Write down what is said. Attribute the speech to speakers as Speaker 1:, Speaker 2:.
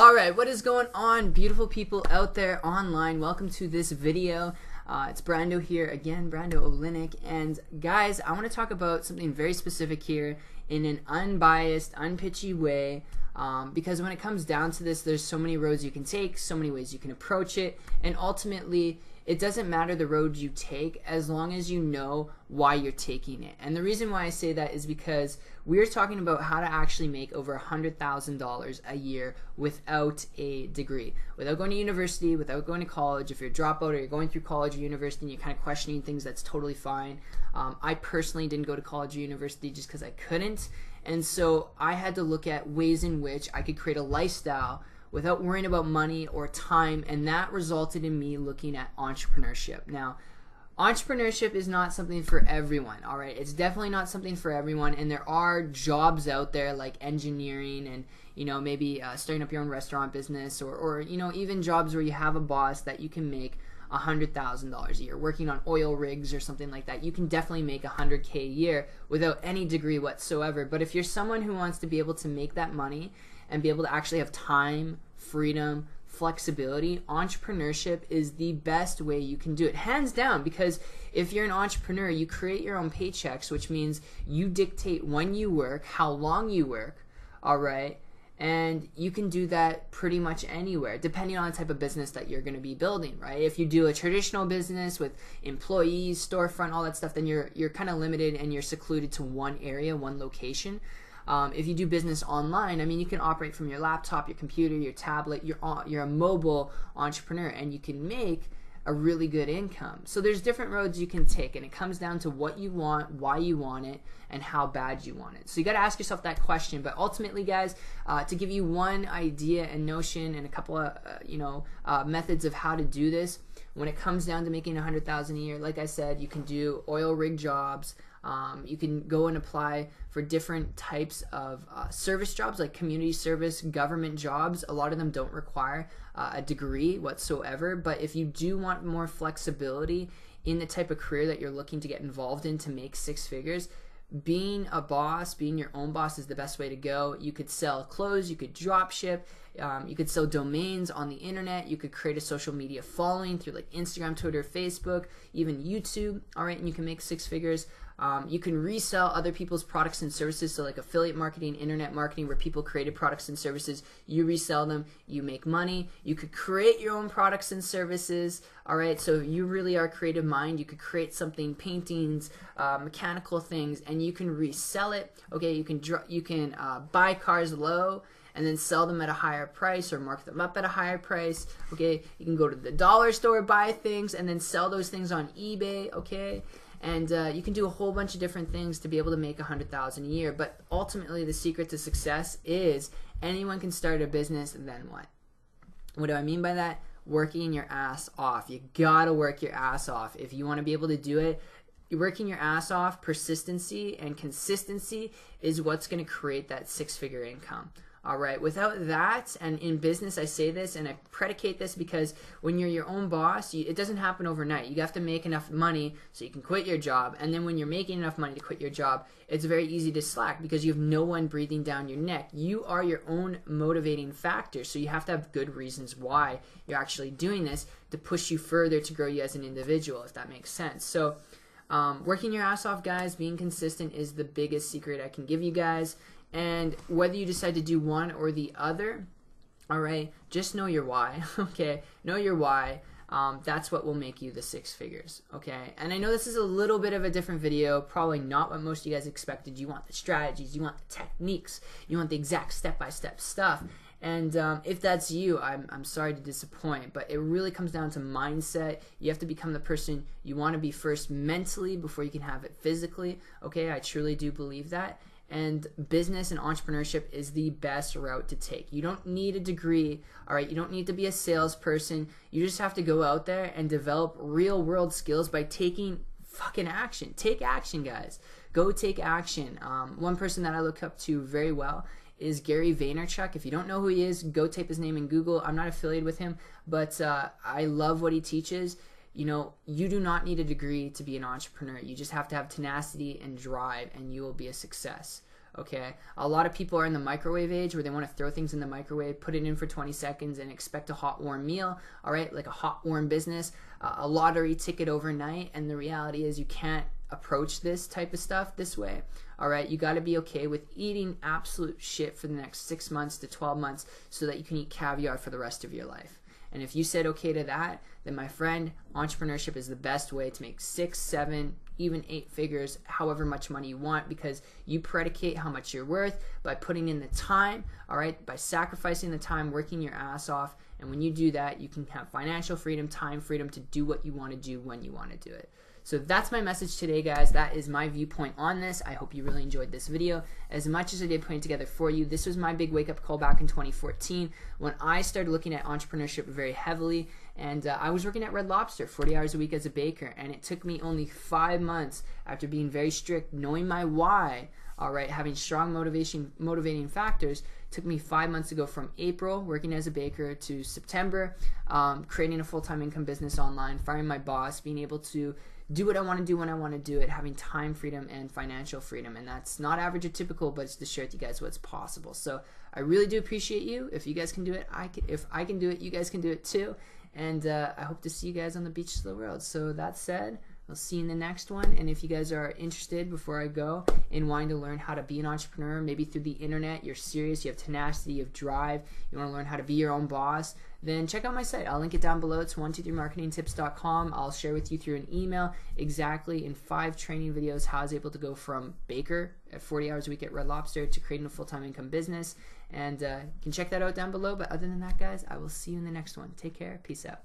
Speaker 1: All right, what is going on, beautiful people out there online? Welcome to this video. It's Brando here again, Brando Olenek, and guys, I want to talk about something very specific here in an unbiased, unpitchy way, because when it comes down to this, there's so many roads you can take, so many ways you can approach it, and ultimately, it doesn't matter the road you take as long as you know why you're taking it. And the reason why I say that is because we're talking about how to actually make over $100,000 a year without a degree, without going to university, without going to college. If you're a dropout or you're going through college or university and you're kind of questioning things, that's totally fine. I personally didn't go to college or university just because I couldn't. And so I had to look at ways in which I could create a lifestyle without worrying about money or time, and that resulted in me looking at entrepreneurship. Now, entrepreneurship is not something for everyone, all right? It's definitely not something for everyone, and there are jobs out there like engineering and, you know, maybe starting up your own restaurant business or you know, even jobs where you have a boss that you can make $100,000 a year. Working on oil rigs or something like that, you can definitely make $100K a year without any degree whatsoever. But if you're someone who wants to be able to make that money and be able to actually have time, freedom, flexibility, entrepreneurship is the best way you can do it, hands down. Because if you're an entrepreneur, you create your own paychecks, which means you dictate when you work, how long you work, all right? And you can do that pretty much anywhere, depending on the type of business that you're going to be building, right? If you do a traditional business with employees, storefront, all that stuff, then you're kind of limited and you're secluded to one area, one location. If you do business online, I mean, you can operate from your laptop, your computer, your tablet. You're a mobile entrepreneur, and you can make a really good income. So there's different roads you can take, and it comes down to what you want, why you want it, and how bad you want it. So you got to ask yourself that question. But ultimately, guys, to give you one idea and notion and a couple of methods of how to do this, when it comes down to making $100,000 a year, like I said, you can do oil rig jobs. You can go and apply for different types of service jobs, like community service, government jobs. A lot of them don't require a degree whatsoever, but if you do want more flexibility in the type of career that you're looking to get involved in to make six figures, being a boss, being your own boss is the best way to go. You could sell clothes, you could drop ship, you could sell domains on the internet, you could create a social media following through like Instagram, Twitter, Facebook, even YouTube, all right, and you can make six figures. You can resell other people's products and services, so like affiliate marketing, internet marketing, where people created products and services, you resell them, you make money. You could create your own products and services, all right? So if you really are a creative mind, you could create something, paintings, mechanical things, and you can resell it, okay? You can buy cars low and then sell them at a higher price or mark them up at a higher price, okay? You can go to the dollar store, buy things, and then sell those things on eBay, okay? And you can do a whole bunch of different things to be able to make $100,000 a year. But ultimately, the secret to success is anyone can start a business, and then what? What do I mean by that? Working your ass off. You gotta work your ass off. If you want to be able to do it, working your ass off, persistency and consistency is what's going to create that six-figure income. All right, without that, and in business I say this and I predicate this because when you're your own boss, it doesn't happen overnight. You have to make enough money so you can quit your job, and then when you're making enough money to quit your job, it's very easy to slack because you have no one breathing down your neck. You are your own motivating factor, so you have to have good reasons why you're actually doing this to push you further to grow you as an individual, if that makes sense. So working your ass off, guys, being consistent is the biggest secret I can give you guys. And whether you decide to do one or the other, all right, just know your why, okay? Know your why. That's what will make you the six figures, okay? And I know this is a little bit of a different video, probably not what most of you guys expected. You want the strategies, you want the techniques, you want the exact step-by-step stuff. And if that's you, I'm sorry to disappoint, but it really comes down to mindset. You have to become the person you want to be first mentally before you can have it physically, okay? I truly do believe that. And business and entrepreneurship is the best route to take. You don't need a degree, all right? You don't need to be a salesperson. You just have to go out there and develop real world skills by taking fucking action. Take action, guys. Go take action. One person that I look up to very well is Gary Vaynerchuk. If you don't know who he is, go type his name in Google. I'm not affiliated with him, but I love what he teaches. You know, you do not need a degree to be an entrepreneur. You just have to have tenacity and drive, and you will be a success. Okay, a lot of people are in the microwave age where they want to throw things in the microwave, put it in for 20 seconds, and expect a hot, warm meal. All right, like a hot, warm business, a lottery ticket overnight. And the reality is, you can't approach this type of stuff this way. All right, you got to be okay with eating absolute shit for the next 6 months to 12 months so that you can eat caviar for the rest of your life. And if you said okay to that, then my friend, entrepreneurship is the best way to make 6, 7, even 8 figures, however much money you want, because you predicate how much you're worth by putting in the time, all right, by sacrificing the time, working your ass off. And when you do that, you can have financial freedom, time freedom to do what you want to do when you want to do it. So that's my message today, guys. That is my viewpoint on this. I hope you really enjoyed this video as much as I did putting it together for you. This was my big wake-up call back in 2014 when I started looking at entrepreneurship very heavily. And I was working at Red Lobster 40 hours a week as a baker. And it took me only 5 months after being very strict, knowing my why, all right, having strong motivating factors. Took me 5 months to go from April working as a baker to September creating a full-time income business online, firing my boss, being able to do what I want to do when I want to do it, having time freedom and financial freedom. And that's not average or typical, but it's to share with you guys what's possible. So I really do appreciate you. If you guys can do it, if I can do it, you guys can do it too. And I hope to see you guys on the beaches of the world. So that said, I'll see you in the next one. And if you guys are interested, before I go, in wanting to learn how to be an entrepreneur, maybe through the internet, you're serious, you have tenacity, you have drive, you want to learn how to be your own boss, then check out my site. I'll link it down below. It's 123marketingtips.com. I'll share with you through an email exactly in 5 training videos how I was able to go from baker at 40 hours a week at Red Lobster to creating a full-time income business. And you can check that out down below. But other than that, guys, I will see you in the next one. Take care. Peace out.